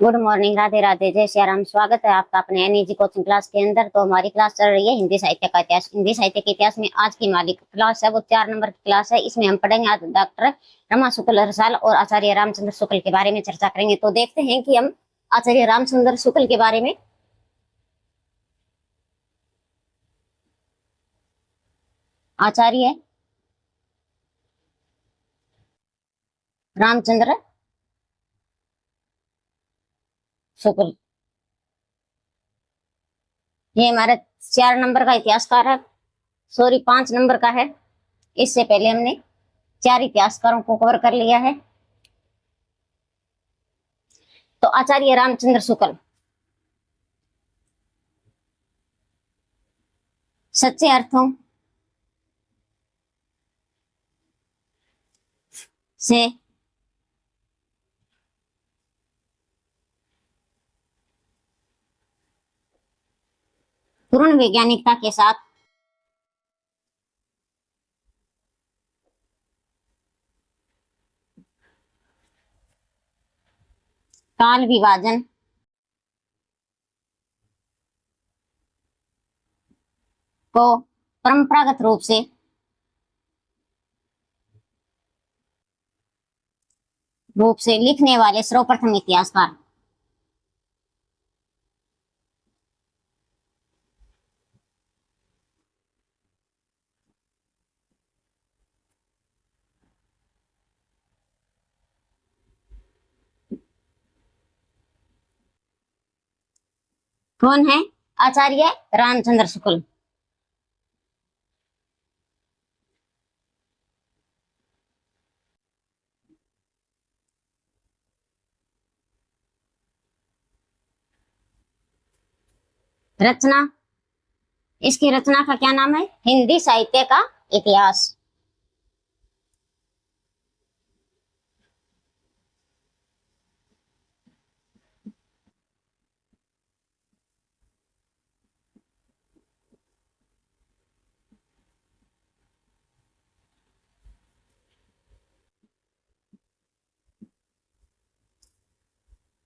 Good morning, Radhe Radhe, जय श्री राम। स्वागत है आपका अपने एनईजी कोचिंग क्लास के अंदर। तो हमारी क्लास चल रही है हिंदी साहित्य का इतिहास। हिंदी साहित्य के इतिहास में आज की हमारी क्लास है वो 4 नंबर की क्लास है। इसमें हम पढ़ेंगे आज डॉक्टर रमा शुक्ल रसाल और आचार्य रामचंद्र शुक्ल के बारे में चर्चा करेंगे। तो देखते हैं कि हम आचार्य रामचंद्र शुक्ल के बारे में आचार्य रामचंद्र शुक्ल, ये हमारा 4 नंबर का इतिहासकार है, सॉरी 5 नंबर का है। इससे पहले हमने 4 इतिहासकारों को कवर कर लिया है। तो आचार्य रामचंद्र शुक्ल सच्चे अर्थों से पूर्ण वैज्ञानिकता के साथ काल विभाजन को परंपरागत रूप से लिखने वाले सर्वप्रथम इतिहासकार। कौन है? आचार्य रामचंद्र शुक्ल। रचना, इसकी रचना का क्या नाम है? हिंदी साहित्य का इतिहास।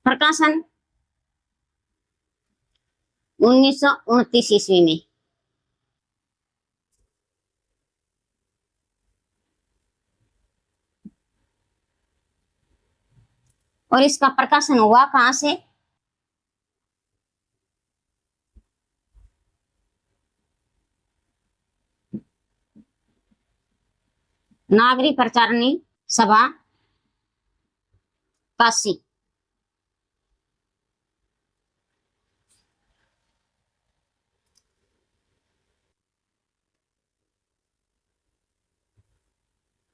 प्रकाशन 1929 ईस्वी में। और इसका प्रकाशन हुआ कहां से? नागरिक प्रचारणी सभा काशी।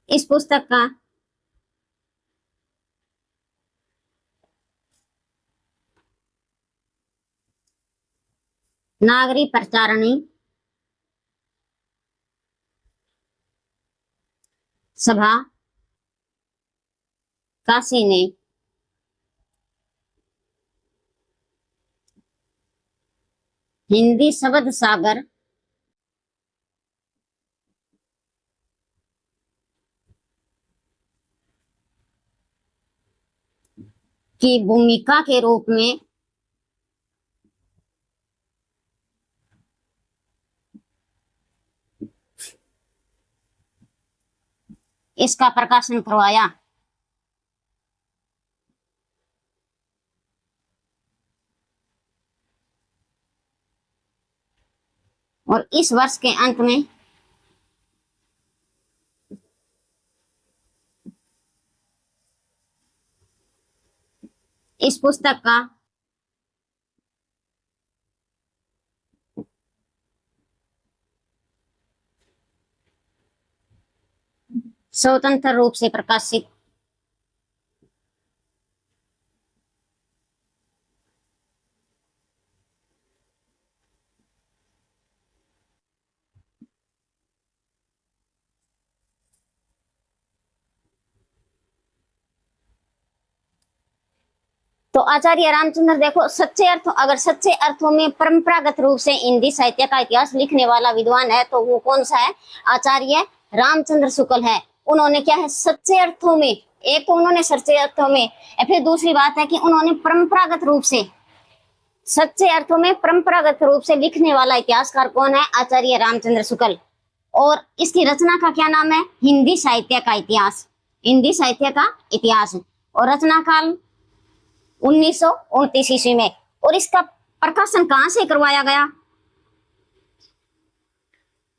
इस पुस्तक का नागरिक प्रचारणी सभा काशी ने हिंदी शब्द सागर की भूमिका के रूप में इसका प्रकाशन करवाया। और इस वर्ष के अंत में इस पुस्तक का स्वतंत्र रूप से प्रकाशित तो आचार्य रामचंद्र देखो, अगर सच्चे अर्थों में परंपरागत रूप से हिंदी साहित्य का इतिहास लिखने वाला विद्वान है तो वो कौन सा है? आचार्य रामचंद्र शुक्ल है। उन्होंने क्या है? सच्चे अर्थों में एक तो उन्होंने सच्चे अर्थों में, या फिर दूसरी बात है कि उन्होंने परंपरागत रूप से, सच्चे अर्थों में परंपरागत रूप से लिखने वाला इतिहासकार कौन है? आचार्य रामचंद्र शुक्ल। और इसकी रचना का क्या नाम है? हिंदी साहित्य का इतिहास, हिंदी साहित्य का इतिहास। और रचना काल 1929 ईस्वी में। और इसका प्रकाशन कहां से करवाया गया?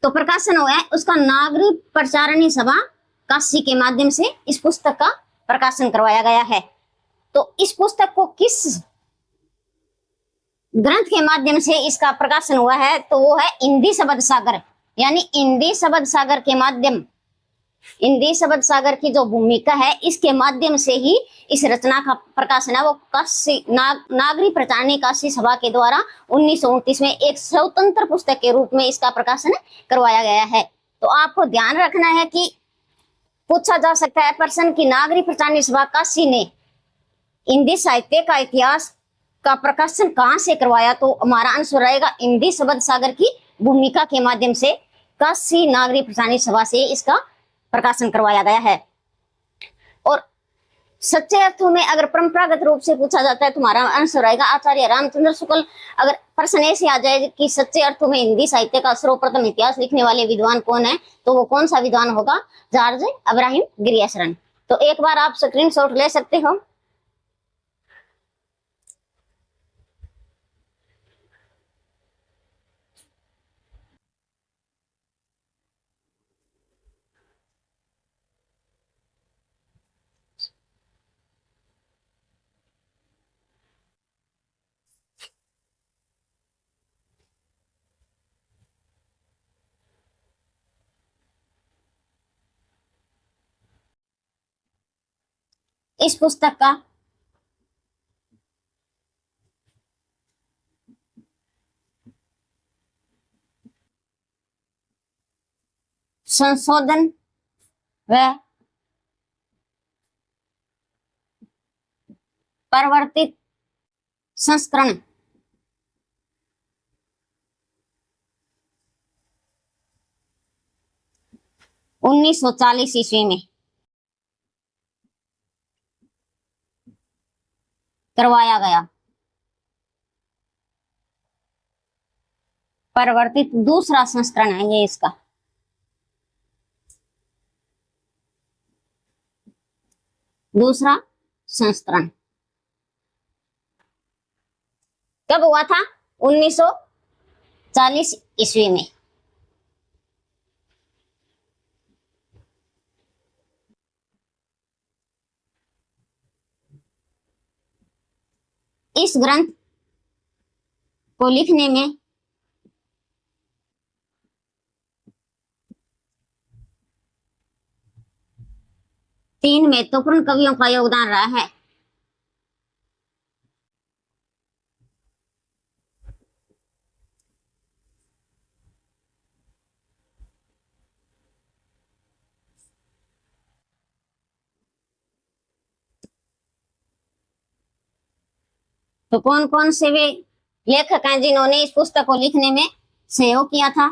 तो प्रकाशन हुआ है उसका नागरिक प्रचारणी सभा काशी के माध्यम से इस पुस्तक का प्रकाशन करवाया गया है। तो इस पुस्तक को किस ग्रंथ के माध्यम से इसका प्रकाशन हुआ है? तो वो है हिंदी शब्द सागर, यानी हिंदी शब्द सागर के माध्यम, हिंदी शब्द सागर की जो भूमिका है इसके माध्यम से ही इस रचना का प्रकाशन है वो काशी नागरिक प्रचारणी काशी सभा के द्वारा 1929 में एक स्वतंत्र पुस्तक के रूप में इसका प्रकाशन करवाया गया है। तो आपको ध्यान रखना है कि पूछा जा सकता है प्रश्न की नागरिक प्रचारणी सभा काशी ने हिंदी साहित्य का इतिहास का प्रकाशन कहां से करवाया? तो हमारा आंसर रहेगा हिंदी शब्द सागर की भूमिका के माध्यम से काशी नागरिक प्रचारणी सभा से इसका प्रकाशन करवाया गया है। और सच्चे अर्थों में अगर परंपरागत रूप से पूछा जाता है तुम्हारा आंसर रहेगा आचार्य रामचंद्र शुक्ल। अगर प्रश्न ऐसे आ जाए कि सच्चे अर्थों में हिंदी साहित्य का सर्वप्रथम इतिहास लिखने वाले विद्वान कौन है? तो वो कौन सा विद्वान होगा? George Abraham Grierson. तो एक बार आप स्क्रीनशॉट ले सकते हो। इस पुस्तक का संशोधन व परिवर्तित संस्करण 1940 ईस्वी में करवाया गया। परिवर्तित दूसरा संस्करण है ये इसका। दूसरा संस्करण कब हुआ था? 1940 ईस्वी में। इस ग्रंथ को लिखने में तीन महत्वपूर्ण कवियों का योगदान रहा है। तो कौन कौन से वे लेखक हैं जिन्होंने इस पुस्तक को लिखने में सहयोग किया था?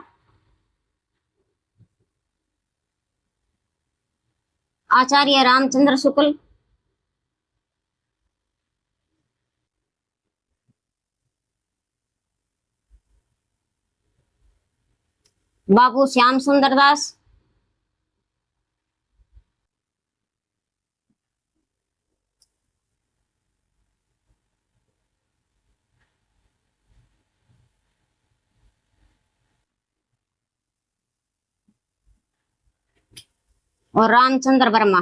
आचार्य रामचंद्र शुक्ल, बाबू श्याम सुंदर दास, और रामचंद्र वर्मा।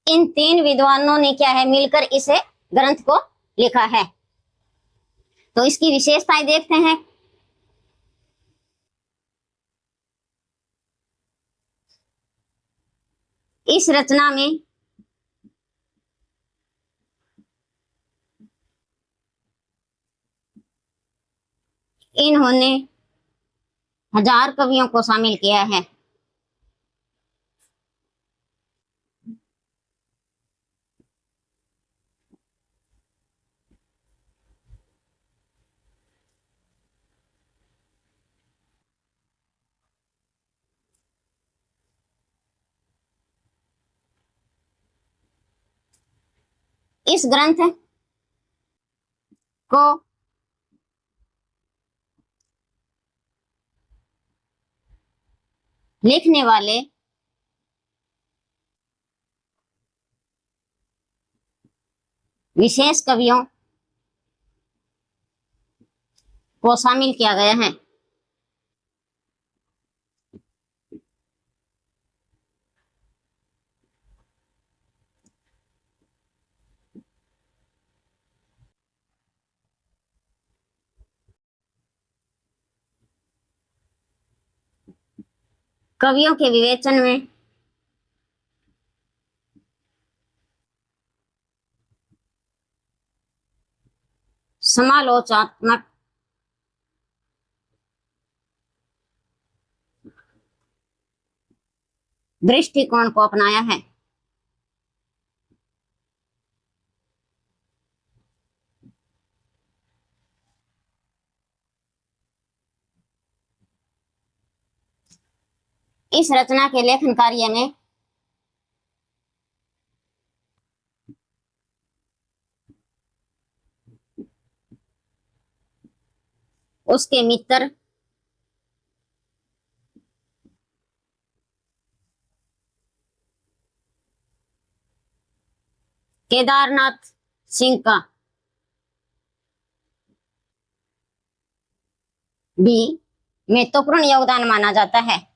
इन तीन विद्वानों ने क्या है मिलकर इस ग्रंथ को लिखा है। तो इसकी विशेषताएं देखते हैं। इस रचना में इन्होंने 1000 कवियों को शामिल किया है। इस ग्रंथ को लिखने वाले विशेष कवियों को शामिल किया गया है। कवियों के विवेचन में समालोचनात्मक दृष्टिकोण को अपनाया है। इस रचना के लेखन कार्य में उसके मित्र केदारनाथ सिंह का भी महत्वपूर्ण योगदान माना जाता है।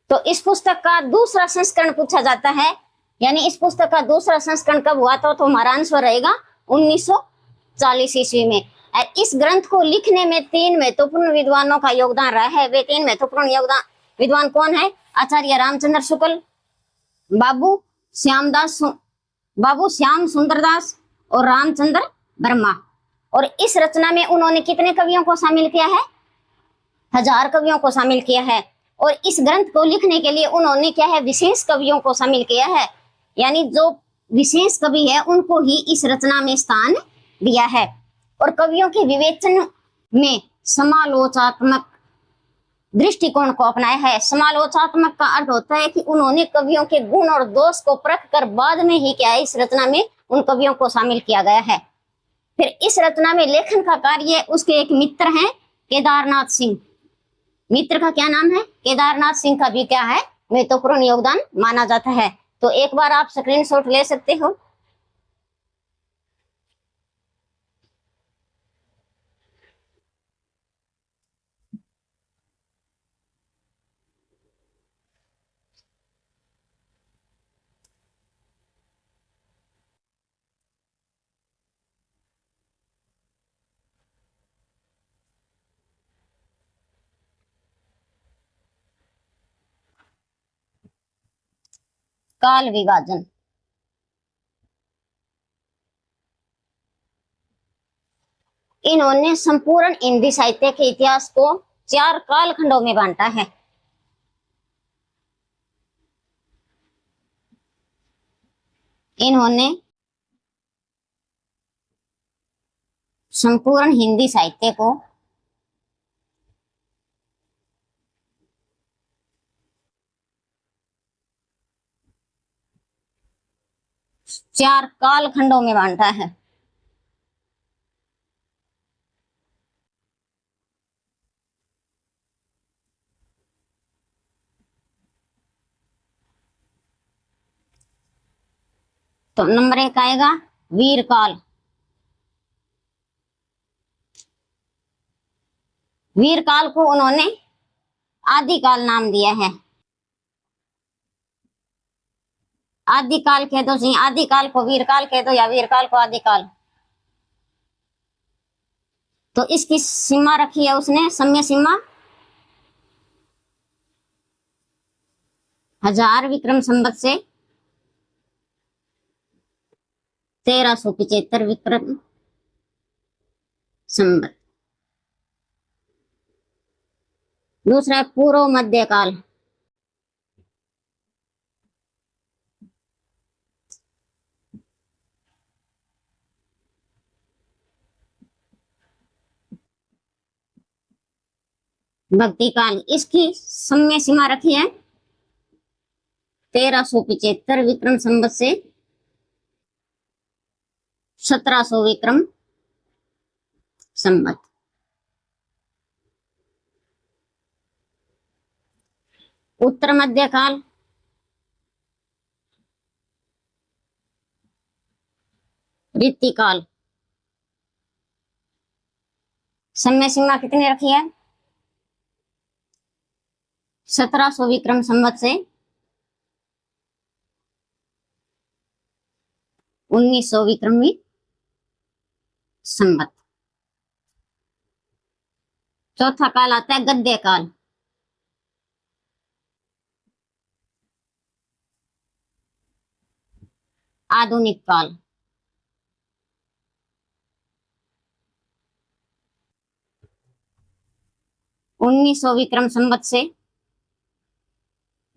तो इस पुस्तक का दूसरा संस्करण पूछा जाता है, यानी इस पुस्तक का दूसरा संस्करण कब हुआ था, तो हमारा आंसर रहेगा 1940 ईस्वी में। इस ग्रंथ को लिखने में 3 महत्वपूर्ण विद्वानों का योगदान रहा है। वे 3 महत्वपूर्ण योगदान विद्वान कौन है? आचार्य रामचंद्र शुक्ल, बाबू श्याम सुंदरदास और रामचंद्र वर्मा। और इस रचना में उन्होंने कितने कवियों को शामिल किया है? 1000 कवियों को शामिल किया है। और इस ग्रंथ को लिखने के लिए उन्होंने क्या है, विशेष कवियों को शामिल किया है, यानी जो विशेष कवि है उनको ही इस रचना में स्थान दिया है। और कवियों के विवेचन में समालोचनात्मक दृष्टिकोण को अपनाया है। समालोचनात्मक का अर्थ होता है कि उन्होंने कवियों के गुण और दोष को परख कर बाद में ही क्या है, इस रचना में उन कवियों को शामिल किया गया है। फिर इस रचना में लेखन का कार्य उसके एक मित्र हैं केदारनाथ सिंह। मित्र का क्या नाम है? केदारनाथ सिंह का भी क्या है, महत्वपूर्ण योगदान माना जाता है। तो एक बार आप स्क्रीनशॉट ले सकते हो। काल विभाजन। इन्होंने संपूर्ण हिंदी साहित्य के इतिहास को 4 कालखंडों में बांटा है। इन्होंने संपूर्ण हिंदी साहित्य को 4 कालखंडों में बांटा है। तो नंबर 1 आएगा वीरकाल। वीरकाल को उन्होंने आदिकाल नाम दिया है। आदिकाल कह दो जी, आदिकाल को वीरकाल कह दो या वीरकाल को आदिकाल। तो इसकी सीमा रखी है उसने, समय सीमा 1000 विक्रम संवत से 1375 विक्रम संवत। दूसरा है पूर्व मध्यकाल। भक्ति काल, इसकी समय सीमा रखी है 1375 विक्रम संवत से 1700 विक्रम संवत। उत्तर मध्य काल, ऋतु काल, समय सीमा कितनी रखी है 1700 विक्रम संवत से 1900 विक्रमी संवत। चौथा काल आता है गद्य काल। आधुनिक काल, उन्नीस सौ विक्रम संवत से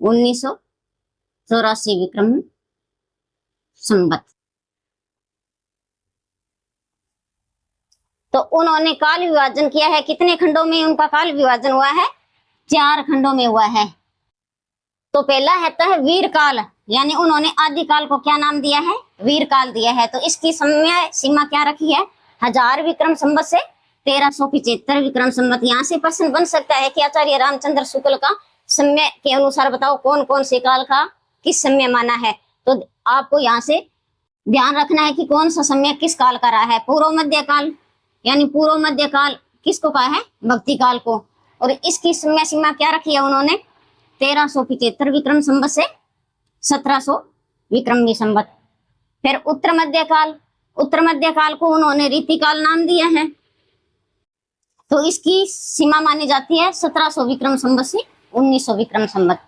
1984 विक्रम संवत। तो उन्होंने काल विभाजन किया है, कितने खंडों में उनका काल विभाजन हुआ है 4 खंडों में हुआ है। तो पहला है तो है वीर काल, यानी उन्होंने आदि काल को क्या नाम दिया है वीर काल दिया है। तो इसकी समय सीमा क्या रखी है 1000 विक्रम संवत से 1375 विक्रम संवत। यहाँ से प्रश्न बन सकता है कि आचार्य रामचंद्र शुक्ल का समय के अनुसार बताओ कौन कौन से काल का किस समय माना है। तो आपको यहाँ से ध्यान रखना है कि कौन सा समय किस काल का रहा है। पूर्व मध्य काल, यानी पूर्व मध्य काल किसको कहा है भक्ति काल को। और इसकी समय सीमा क्या रखी है उन्होंने 1375 विक्रम संवत से 1700 विक्रमी संवत। फिर उत्तर मध्य काल, उत्तर मध्य काल को उन्होंने रीति काल नाम दिया है। तो इसकी सीमा मानी जाती है 1700 विक्रम संवत से 1900 विक्रम संवत।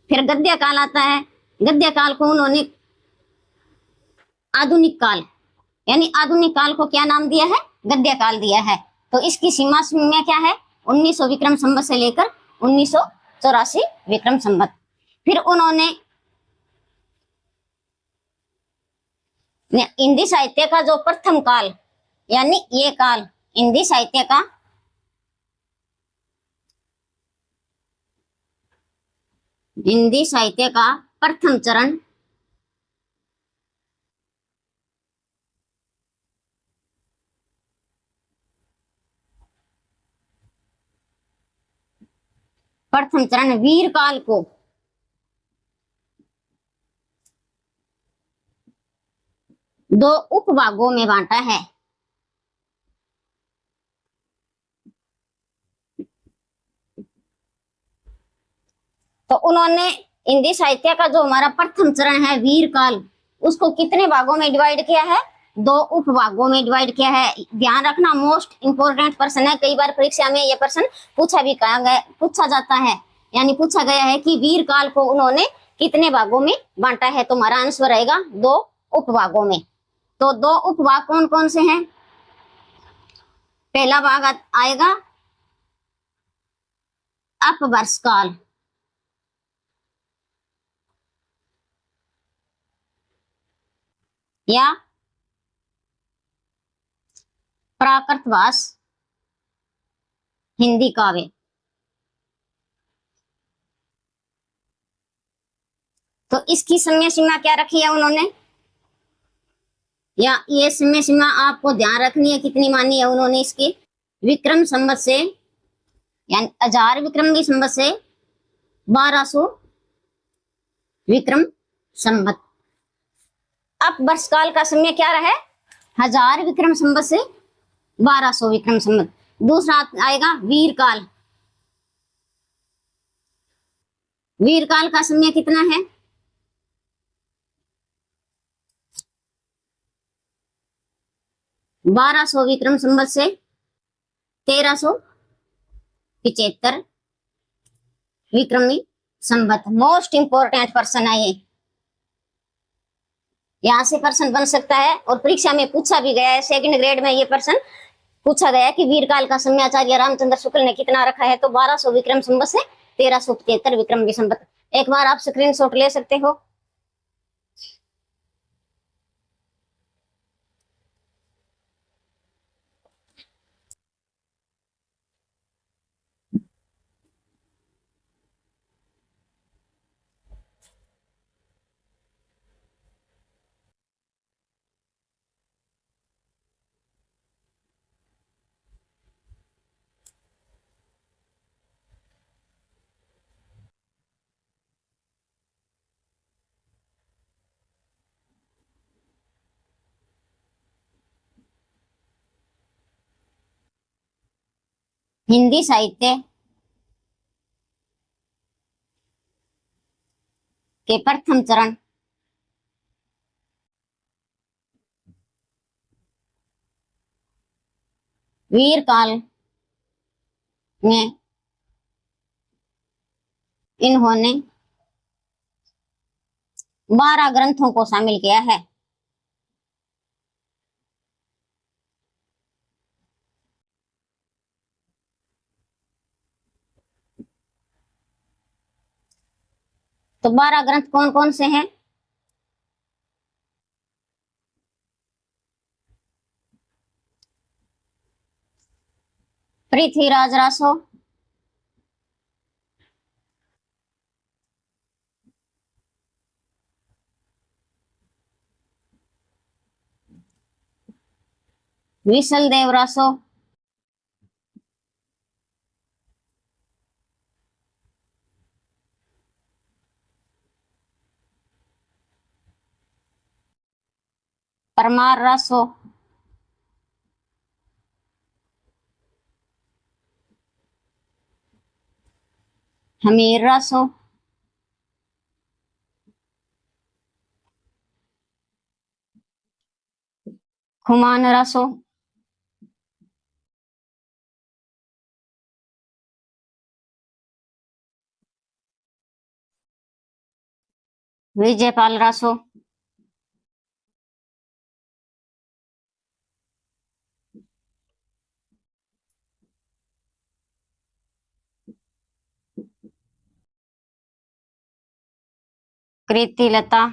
फिर गद्य काल आता है, गद्य काल को उन्होंने आधुनिक काल, यानी आधुनिक काल को क्या नाम दिया है गद्य काल दिया है। तो इसकी सीमा में क्या है 1900 विक्रम संवत से लेकर 1984 विक्रम संवत। फिर उन्होंने हिंदी साहित्य का जो प्रथम काल, यानी ये काल हिंदी साहित्य का प्रथम चरण वीर काल को दो उपभागों में बांटा है। तो उन्होंने हिंदी साहित्य का जो हमारा प्रथम चरण है वीर काल, उसको कितने भागों में डिवाइड किया है 2 उपभागों में डिवाइड किया है। ध्यान रखना मोस्ट इंपोर्टेंट प्रश्न है, कई बार परीक्षा में यह प्रश्न पूछा जाता है, यानी पूछा गया है कि वीर काल को उन्होंने कितने भागों में बांटा है। तो हमारा आंसर रहेगा 2 उपभागों में। तो 2 उपभाग कौन कौन से हैं। पहला भाग आएगा अपभ्रंश काल, या प्राकृतभाष हिंदी काव्य। तो इसकी समय सीमा क्या रखी है उन्होंने, या ये समय सीमा आपको ध्यान रखनी है कितनी मानी है उन्होंने इसकी विक्रम संवत से, यानी 1000 विक्रमी संवत से 1200 विक्रम संवत। अब वर्ष काल का समय क्या रहा है 1000 विक्रम संवत से 1200 विक्रम संवत। दूसरा आएगा वीर काल, वीर काल का समय कितना है 1200 विक्रम संवत से 1375 विक्रमी संवत। मोस्ट इंपोर्टेंट पर्सन है ये, यहां से प्रश्न बन सकता है और परीक्षा में पूछा भी गया है। सेकंड ग्रेड में ये प्रश्न पूछा गया कि वीर काल का समय आचार्य रामचंद्र शुक्ल ने कितना रखा है। तो 1200 विक्रम संवत से 1375 विक्रम संवत। एक बार आप स्क्रीनशॉट ले सकते हो। हिंदी साहित्य के प्रथम चरण वीर काल में इन्होंने 12 ग्रंथों को शामिल किया है। तो 12 ग्रंथ कौन कौन से हैं? पृथ्वीराज रासो, विसल देव रासो, परमार रासो, हमीर रासो, खुमान रासो, विजयपाल रासो, कृति लता,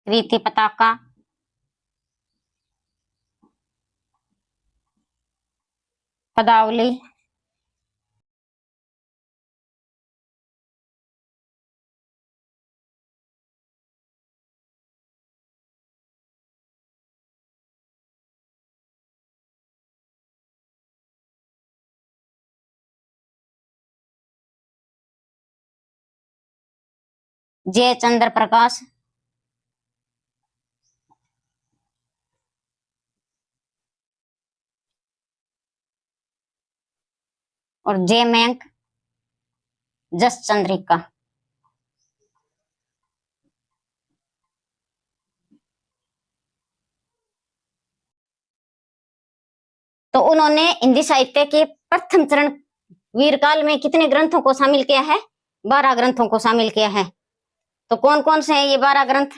कृति पताका, पदावली, जय चंद्र प्रकाश, और जय मयंक, जस चंद्रिका। तो उन्होंने हिंदी साहित्य के प्रथम चरण वीरकाल में कितने ग्रंथों को शामिल किया है? 12 ग्रंथों को शामिल किया है। तो कौन कौन से हैं ये 12 ग्रंथ?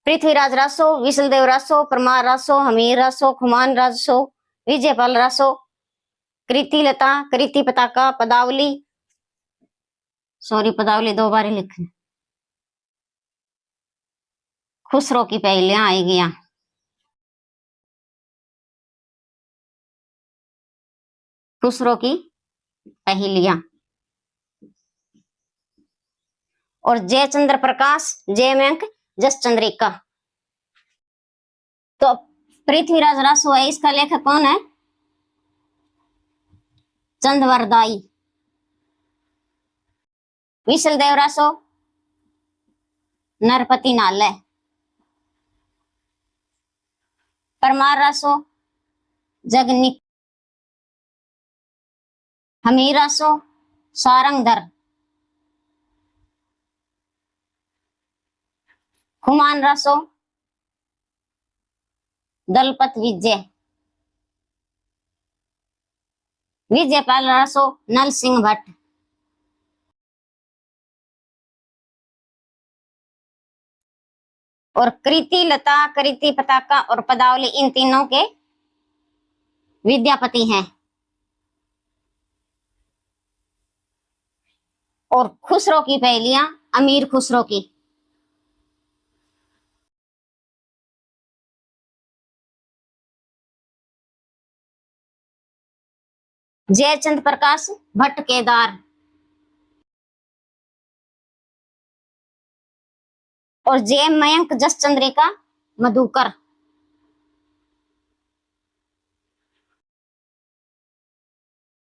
पृथ्वीराज रासो, विशलदेव रासो, परमार रासो, हमीर रासो, खुमान रासो, विजयपाल रासो, कृति लता, कृति पताका, पदावली, सॉरी पदावली 2 बार लिखे, खुसरो की पहेलियां आएगी यहाँ, खुसरो की पहेलियां, और जय चंद्र प्रकाश, जय मयंक, जस चंद्रिका। तो पृथ्वीराज रासो है, इसका लेखक कौन है? चंदवरदाई। विशलदेव रासो, नरपति नालय। परमार रासो, जगनिक। हमीर रासो, सारंगधर। खुमान रासो, दलपत विजय। विजयपाल रासो, नल सिंह भट्ट। और कृति लता, कृति पताका और पदावली इन तीनों के विद्यापति हैं। और खुसरो की पहेलियां अमीर खुसरो की। जयचंद प्रकाश भट्ट केदार। और जय मयंक जस चंद्रिका मधुकर।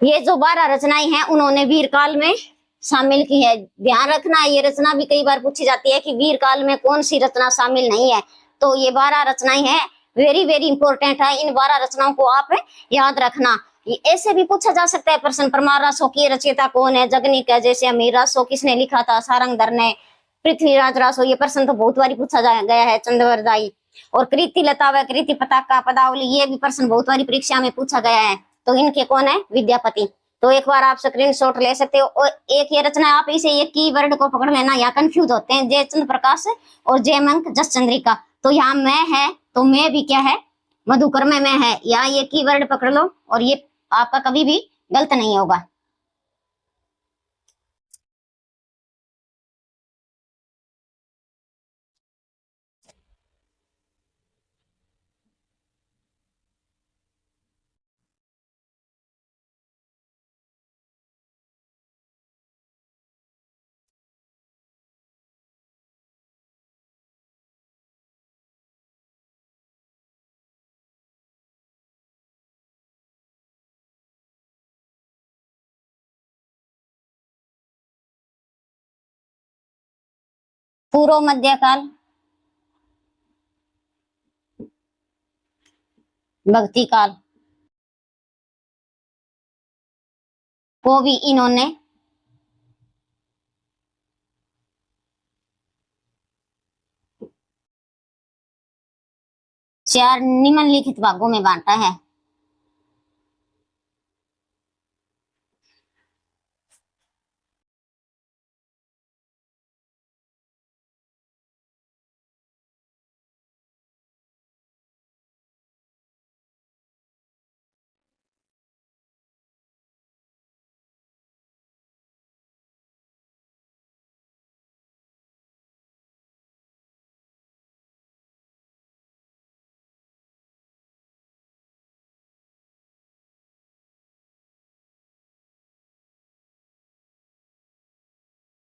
ये जो 12 रचनाएं हैं उन्होंने वीरकाल में शामिल की है। ध्यान रखना, ये रचना भी कई बार पूछी जाती है कि वीर काल में कौन सी रचना शामिल नहीं है। तो ये 12 रचनाएं हैं, वेरी वेरी इंपॉर्टेंट है। इन 12 रचनाओं को आप याद रखना। ऐसे भी पूछा जा सकता है प्रश्न, परमार रासो की रचयिता कौन है? जगनिक है, जैसे अमीर रासो किसने लिखा था? सारंगधर ने। पृथ्वीराज रासो, ये प्रश्न तो बहुत बार पूछा गया है, चंद्रवरदाई। और कृति लता व कृति पताका पदावली, ये भी प्रश्न बहुत बार परीक्षा में पूछा गया है। तो इनके कौन है? विद्यापति। तो एक बार आप स्क्रीनशॉट ले सकते हो। और एक ये रचना, आप इसे एक कीवर्ड को पकड़ लेना, यहाँ कंफ्यूज होते हैं, जयचंद्र प्रकाश और जयमंक जस चंद्रिका। तो यहाँ मैं है, तो मैं भी क्या है? मधुकर में मैं है। यहाँ ये कीवर्ड पकड़ लो और ये आपका कभी भी गलत नहीं होगा। पूर्व मध्यकाल, भक्ति काल को भी इन्होंने चार निम्नलिखित भागों में बांटा है।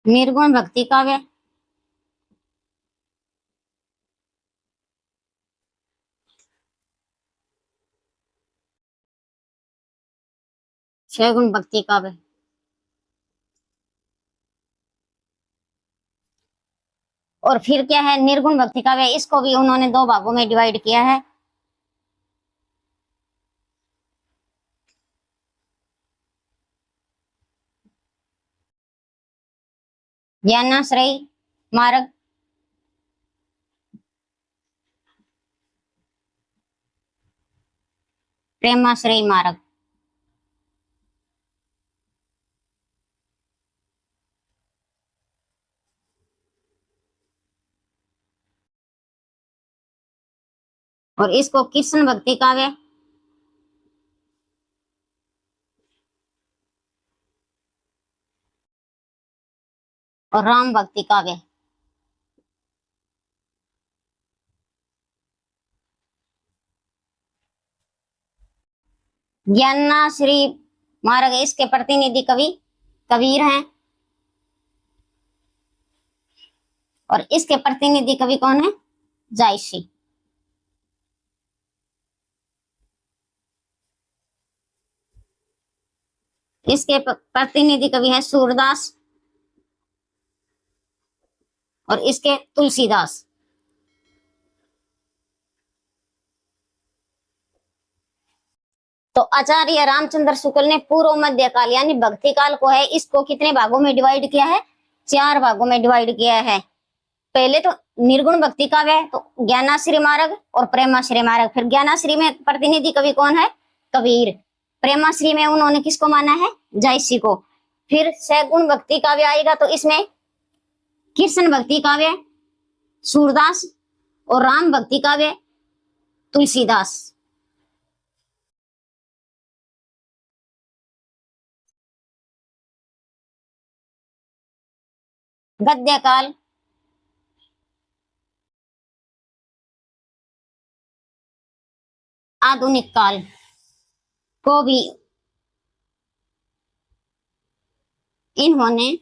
निर्गुण भक्ति काव्य, छह गुण भक्ति काव्य। और फिर क्या है? निर्गुण भक्ति काव्य, इसको भी उन्होंने दो भागों में डिवाइड किया है। ज्ञानाश्रय मार्ग, प्रेमाश्रय मार्ग। और इसको कृष्ण भक्ति काव्य और राम भक्ति काव्य। ज्ञानाश्री मार्ग, इसके प्रतिनिधि कवि कबीर हैं। और इसके प्रतिनिधि कवि कौन है? जायसी। इसके प्रतिनिधि कवि हैं सूरदास और इसके तुलसीदास। तो आचार्य रामचंद्र शुक्ल ने पूर्व मध्य काल यानी भक्ति काल को है, इसको कितने भागों में डिवाइड किया है? 4 भागों में डिवाइड किया है। पहले तो निर्गुण भक्ति काव्य है, तो ज्ञानाश्री मार्ग और प्रेमाश्री मार्ग। फिर ज्ञानाश्री में प्रतिनिधि कवि कौन है? कबीर। प्रेमाश्री में उन्होंने किसको माना है? जायसी को। फिर सगुण भक्ति काव्य आएगा, तो इसमें कृष्ण भक्ति काव्य सूरदास और राम भक्ति काव्य तुलसीदास। गद्य काल, आधुनिक काल को भी इन्होंने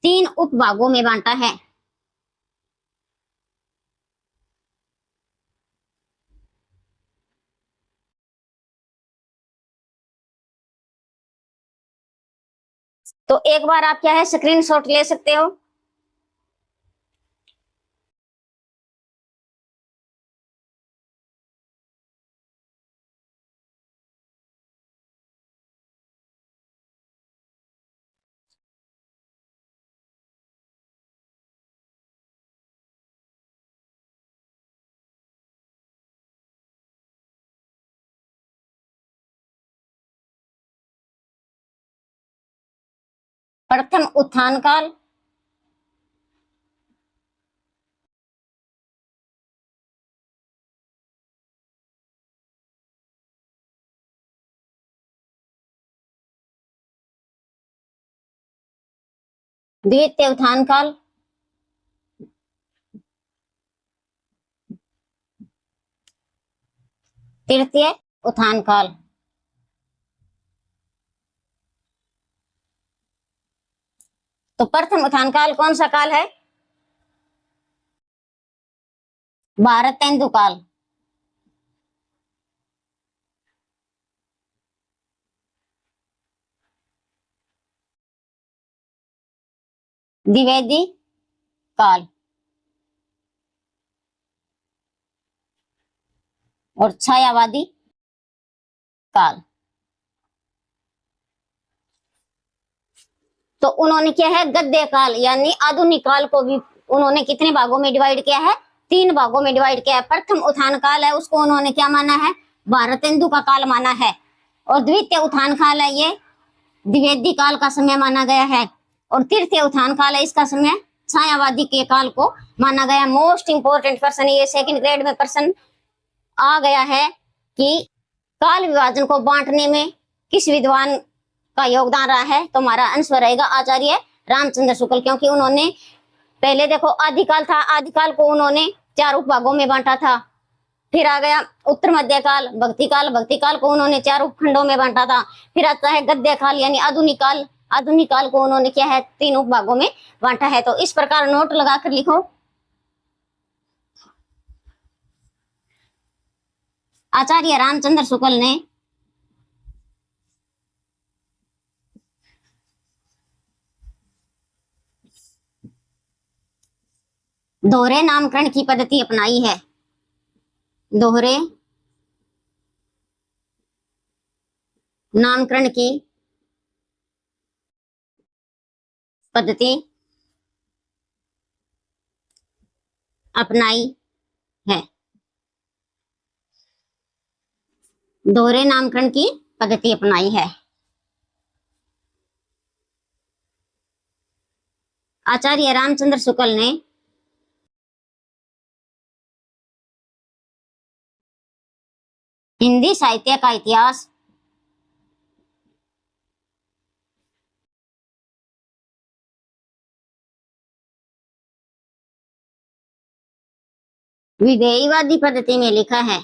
3 उपभागों में बांटा है। तो एक बार आप क्या है स्क्रीनशॉट ले सकते हो। प्रथम उत्थान काल, द्वितीय उत्थान काल, तृतीय उत्थान काल। तो प्रथम उत्थान काल कौन सा काल है? भारतेंदु काल। द्विवेदी काल और छायावादी काल। तो उन्होंने क्या है गद्य काल यानी आधुनिक काल को भी उन्होंने कितने भागों में डिवाइड किया है? 3 भागों में डिवाइड किया है। प्रथम उत्थान काल है उसको उन्होंने क्या माना है? भारतेंदु का काल माना है। और द्वितीय उत्थान काल है ये द्विवेदी काल का समय माना गया है। और तृतीय उत्थान काल है इसका समय छायावादी के काल को माना गया। मोस्ट इंपोर्टेंट पर्सन ये सेकंड ग्रेड में पर्सन आ गया है कि काल विभाजन को बांटने में किस विद्वान का योगदान रहा है? तो हमारा आंसर रहेगा आचार्य रामचंद्र शुक्ल, क्योंकि उन्होंने पहले देखो आदिकाल था, आदिकाल को उन्होंने 4 उपभागों में बांटा था। फिर आ गया उत्तर मध्य काल, भक्ति काल, भक्ति काल को उन्होंने 4 उपखंडों में बांटा था। फिर आता है गद्य काल यानी आधुनिक काल, आधुनिक काल को उन्होंने क्या है 3 उपभागों में बांटा है। तो इस प्रकार नोट लगाकर लिखो। आचार्य रामचंद्र शुक्ल ने दोहरे नामकरण की पद्धति अपनाई है। दोहरे नामकरण की पद्धति अपनाई है। दोहरे नामकरण की पद्धति अपनाई है। आचार्य रामचंद्र शुक्ल ने हिंदी साहित्य का इतिहास विधेयवादी पद्धति में लिखा है।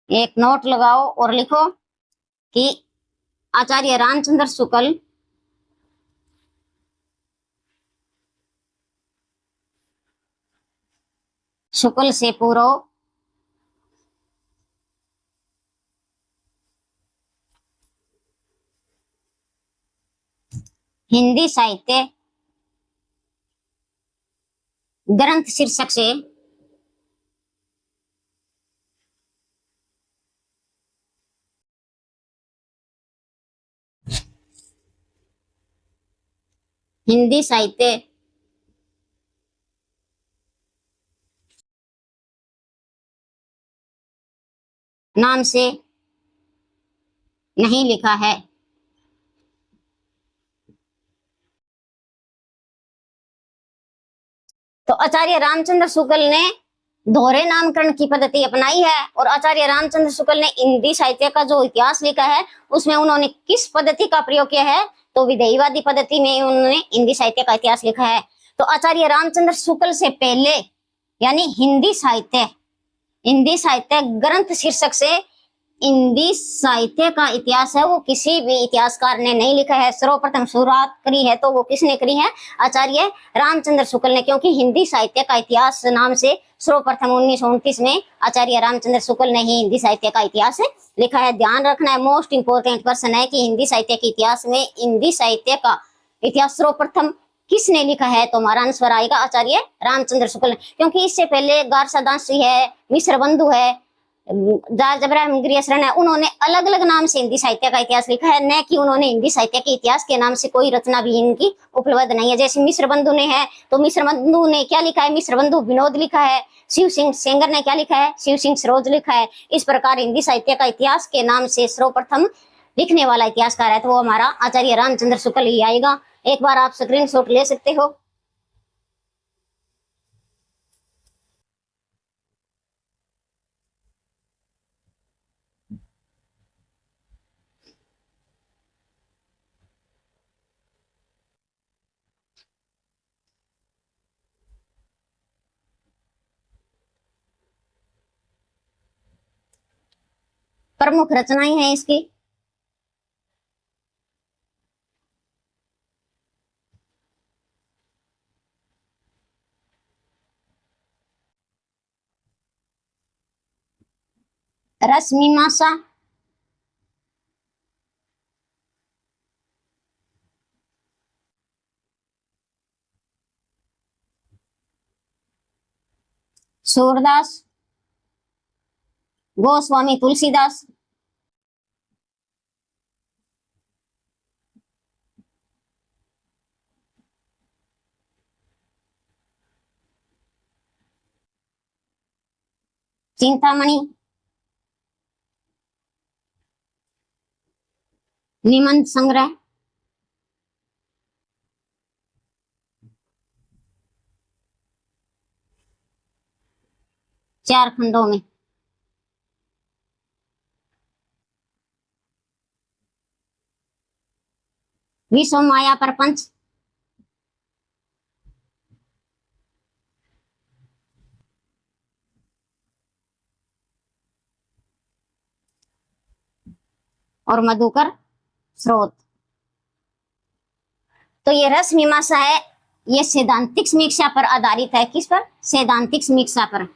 एक नोट लगाओ और लिखो कि आचार्य रामचंद्र शुक्ल शुक्ल से पूर्व हिंदी साहित्य ग्रंथ शीर्षक से हिंदी साहित्य नाम से नहीं लिखा है। तो आचार्य रामचंद्र शुक्ल ने दोहरे नामकरण की पद्धति अपनाई है। और आचार्य रामचंद्र शुक्ल ने हिंदी साहित्य का जो इतिहास लिखा है उसमें उन्होंने किस पद्धति का प्रयोग किया है? तो विधेयवादी पद्धति में उन्होंने हिंदी साहित्य का इतिहास लिखा है। तो आचार्य रामचंद्र शुक्ल से पहले यानी हिंदी साहित्य ग्रंथ शीर्षक से हिंदी साहित्य का इतिहास है वो किसी भी इतिहासकार ने नहीं लिखा है। सर्वप्रथम शुरुआत करी है तो वो किसने करी है? आचार्य रामचंद्र शुक्ल ने, क्योंकि हिंदी साहित्य का इतिहास नाम से सर्वप्रथम 1929 में आचार्य रामचंद्र शुक्ल ने ही हिंदी साहित्य का इतिहास लिखा है। ध्यान रखना है, मोस्ट इंपोर्टेंट क्वेश्चन है कि हिंदी साहित्य के इतिहास में हिंदी साहित्य का इतिहास सर्वप्रथम किसने लिखा है? तो हमारा आंसर आएगा आचार्य रामचंद्र शुक्ल, क्योंकि इससे पहले गारसादासी है, मिश्र बंधु है, जॉर्ज अब्राहम ग्रियर्सन है, उन्होंने अलग अलग नाम से हिंदी साहित्य का इतिहास लिखा है, न कि उन्होंने हिंदी साहित्य के इतिहास के नाम से कोई रचना भी इनकी उपलब्ध नहीं है। जैसे मिश्र बंधु ने है तो मिश्र बंधु ने क्या लिखा है? मिश्र बंधु विनोद लिखा है। शिव सिंह सेंगर ने क्या लिखा है? शिव सिंह सरोज लिखा है। इस प्रकार हिंदी साहित्य का इतिहास के नाम से सर्वप्रथम लिखने वाला इतिहासकार है तो वो हमारा आचार्य रामचंद्र शुक्ल ही आएगा। एक बार आप स्क्रीनशॉट ले सकते हो। प्रमुख रचनाएं हैं इसकी। रस मीमांसा, सूरदास, गोस्वामी तुलसीदास, चिंतामणि, निबंध संग्रह, चार खंडों में। विश्व माया प्रपंच, और मधुकर स्रोत। तो ये रस मीमांसा है, ये सैद्धांतिक समीक्षा पर आधारित है। किस पर? सैद्धांतिक समीक्षा पर।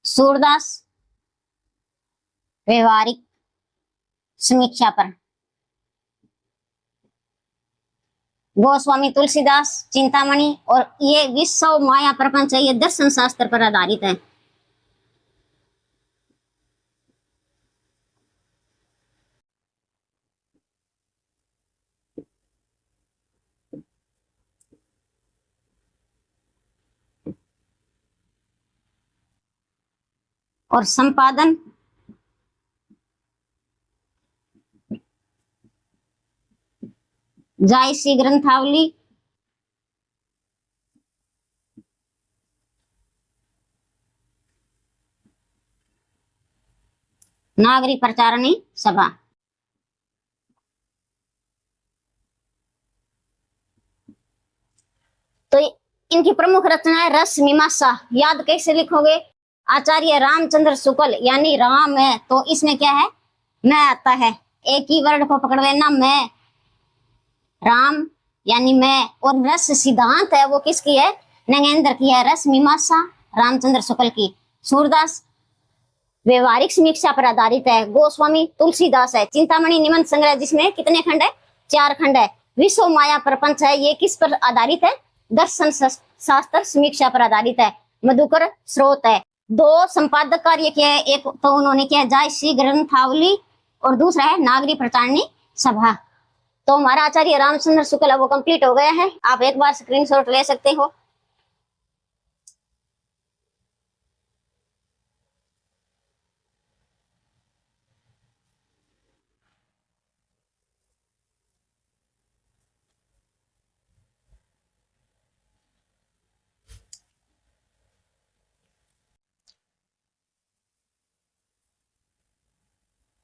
सूरदास व्यवहारिक समीक्षा पर, गोस्वामी तुलसीदास चिंतामणि, और ये विश्व माया प्रपंच है, ये दर्शन शास्त्र पर आधारित है। और संपादन जायसी ग्रंथावली, नागरिक प्रचारणी सभा। तो इनकी प्रमुख रचना है रस मीमांसा। याद कैसे लिखोगे? आचार्य रामचंद्र शुक्ल, यानी राम है तो इसमें क्या है? मैं आता है। एक ही वर्ड को पकड़ लेना, मैं, राम यानी मैं, और रस सिद्धांत है वो किसकी है? नगेंद्र की है। रस मीमांसा रामचंद्र शुक्ल की। सूरदास व्यवहारिक समीक्षा पर आधारित है। गोस्वामी तुलसीदास है। चिंतामणि निबंध संग्रह, जिसमें कितने खंड है? 4 खंड है। विश्व माया प्रपंच है, ये किस पर आधारित है? दर्शन शास्त्र समीक्षा पर आधारित है। मधुकर स्रोत है। 2 संपादक कार्य किया है, एक तो उन्होंने किया जायसी ग्रंथावली और दूसरा है नागरिक प्रचारणी सभा। तो हमारा आचार्य रामचंद्र शुक्ल वो कंप्लीट हो गया है। आप एक बार स्क्रीनशॉट ले सकते हो।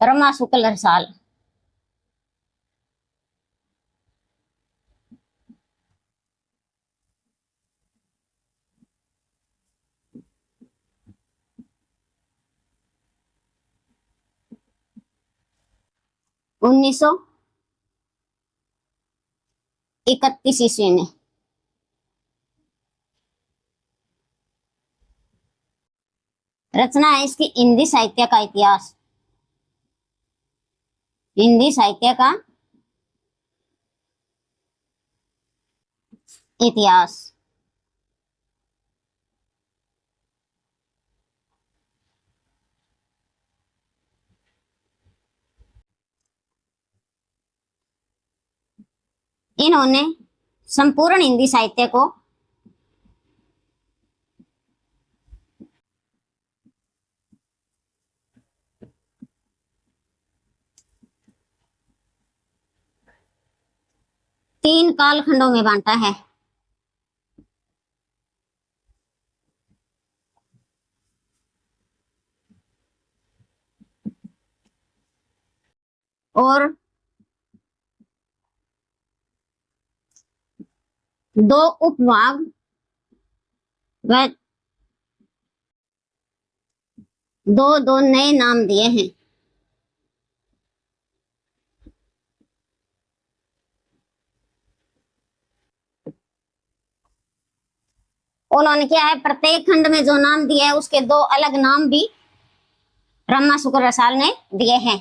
रमा शुक्ल रसाल। उन्नीस सौ 31 ईस्वी में। रचना है इसकी हिंदी साहित्य का इतिहास। हिंदी साहित्य का इतिहास। इन्होंने संपूर्ण हिंदी साहित्य को तीन कालखंडों में बांटा है। और दो उपभाग व दो दो नए नाम दिए हैं। उन्होंने क्या है, प्रत्येक खंड में जो नाम दिए है उसके दो अलग नाम भी रमा शुक्ल रसाल ने दिए हैं।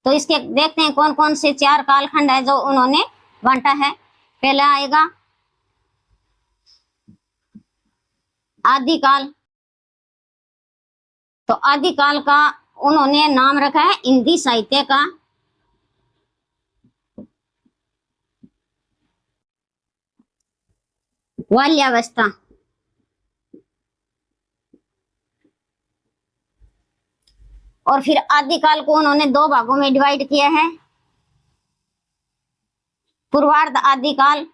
तो इसके देखते हैं कौन कौन से चार कालखंड है जो उन्होंने बांटा है। पहला आएगा आदिकाल। तो आदिकाल का उन्होंने नाम रखा है हिंदी साहित्य का बाल्यावस्था। और फिर आदिकाल को उन्होंने दो भागों में डिवाइड किया है, पूर्वार्ध आदिकाल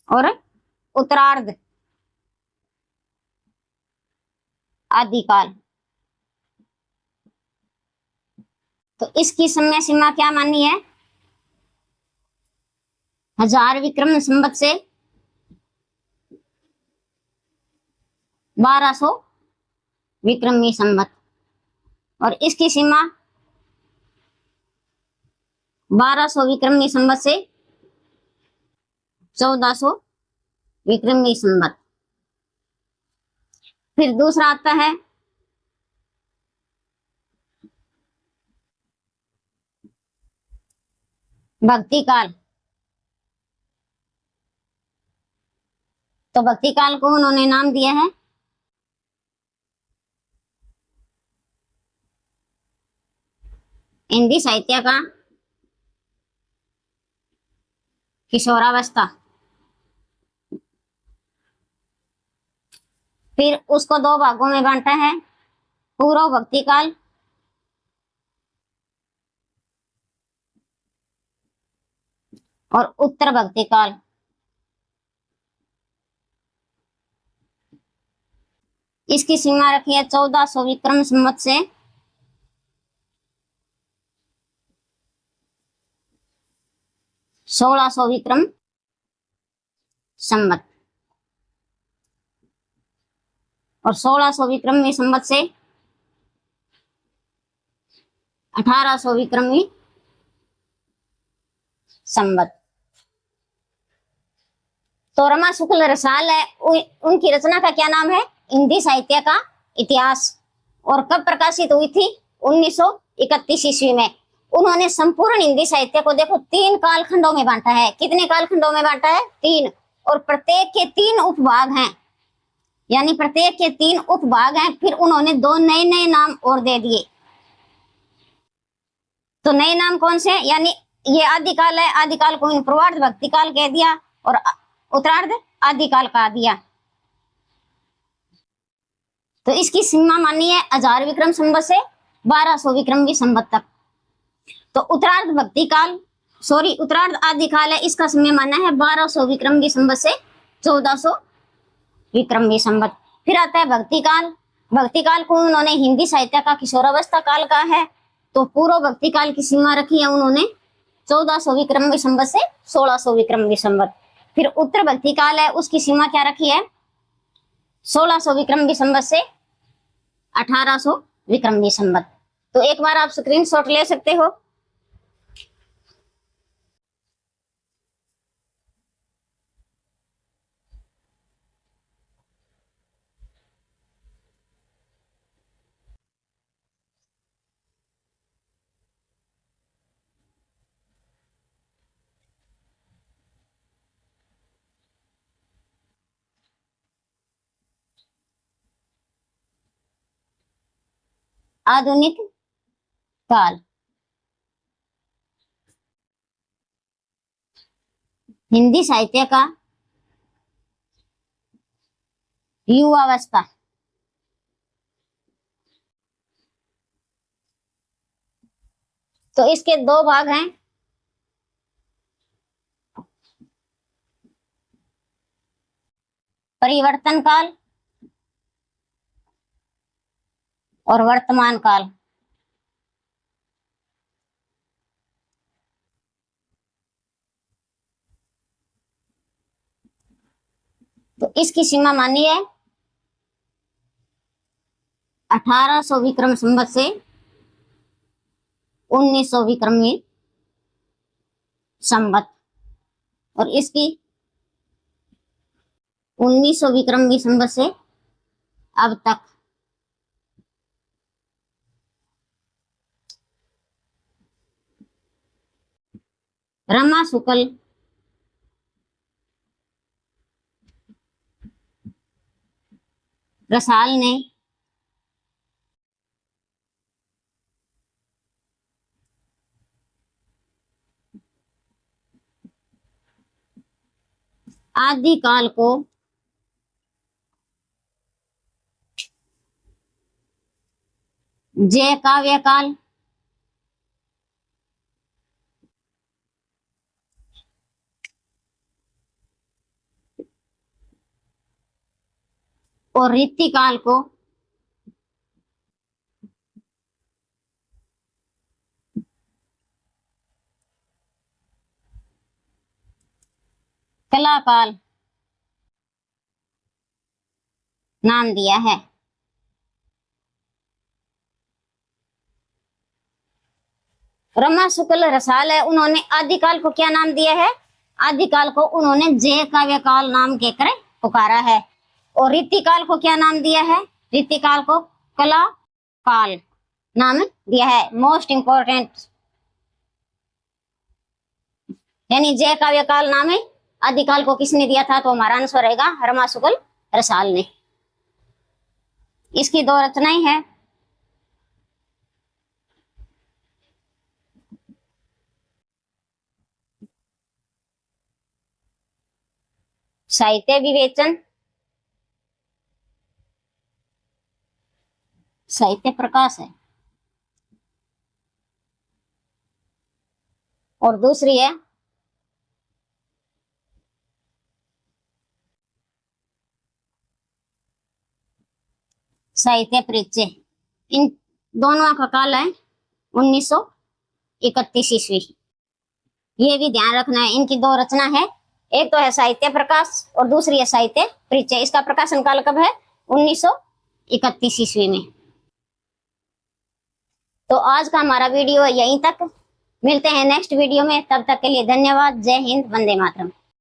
और उत्तरार्ध आदिकाल। तो इसकी समय सीमा क्या मानी है, 1000 विक्रम संवत से 1200 विक्रमी संवत। और इसकी सीमा 1200 विक्रमी संवत से 1400 विक्रमी संवत। फिर दूसरा आता है भक्ति काल। तो भक्ति काल को उन्होंने नाम दिया है हिंदी साहित्य का किशोरावस्था। फिर उसको दो भागों में बांटा है, पूर्व भक्ति काल और उत्तर भक्ति काल। इसकी सीमा रखी है 1400 विक्रम संवत से 1600 विक्रम संवत। और 1600 विक्रमी संवत से 1800 विक्रमी संवत। तो रमा शुक्ल रसाल है, उनकी रचना का क्या नाम है, हिंदी साहित्य का इतिहास। और कब प्रकाशित हुई थी, 1931 ईस्वी में। उन्होंने संपूर्ण हिंदी साहित्य को देखो तीन कालखंडों में बांटा है। कितने कालखंडों में बांटा है, 3। और प्रत्येक के 3 उपभाग हैं, यानी प्रत्येक के 3 उपभाग हैं। फिर उन्होंने 2 नए नए नाम और दे दिए। तो नए नाम कौन से, यानी ये आदिकाल है, आदिकाल को पूर्वार्ध भक्ति काल कह दिया और उत्तरार्ध आदिकाल कहा दिया। तो इसकी सीमा मानी है 1000 विक्रम संवत से 1200 विक्रमी संवत तक। तो उत्तरार्ध भक्ति काल, सॉरी उत्तरार्ध आदिकाल है, इसका समय माना है 1200 विक्रमी संवत से 1400 विक्रमी संवत। फिर आता है भक्ति काल। भक्ति काल को उन्होंने हिंदी साहित्य का किशोरावस्था काल का है। तो पूर्व भक्ति काल की सीमा रखी है उन्होंने 1400 विक्रम संवत से 1600 विक्रम संवत। फिर उत्तर भक्ति काल है, उसकी सीमा क्या रखी है 1600 विक्रम संवत से 1800 विक्रम संवत। तो एक बार आप स्क्रीनशॉट ले सकते हो। आधुनिक काल, हिंदी साहित्य का युवावस्था। तो इसके दो भाग हैं। परिवर्तन काल और वर्तमान काल। तो इसकी सीमा मानी है 1800 विक्रम संवत से 1900 विक्रमी संवत, और इसकी 1900 विक्रमी संवत से अब तक। रमा शुक्ल रसाल ने आदिकाल को जय काव्य काल, और रीतिकाल को कला काल नाम दिया है। रमा शुक्ल रसाल है, उन्होंने आदिकाल को क्या नाम दिया है, आदिकाल को उन्होंने जय काव्य काल नाम कहकर पुकारा है। और रीतिकाल को क्या नाम दिया है, रीतिकाल को कला काल नाम दिया है। मोस्ट इंपॉर्टेंट, यानी जय काव्य काल नाम है आदिकाल को किसने दिया था, तो हमारा आंसर रहेगा रमा शुक्ल रसाल ने। इसकी दो रचनाएं हैं। साहित्य विवेचन, साहित्य प्रकाश है, और दूसरी है साहित्य परिचय। इन दोनों का काल है 1931 ईस्वी। ये भी ध्यान रखना है, इनकी दो रचना है, एक तो है साहित्य प्रकाश और दूसरी है साहित्य परिचय। इसका प्रकाशन काल कब है, 1931 ईस्वी में। तो आज का हमारा वीडियो यहीं तक, मिलते हैं नेक्स्ट वीडियो में, तब तक के लिए धन्यवाद। जय हिंद, वंदे मातरम।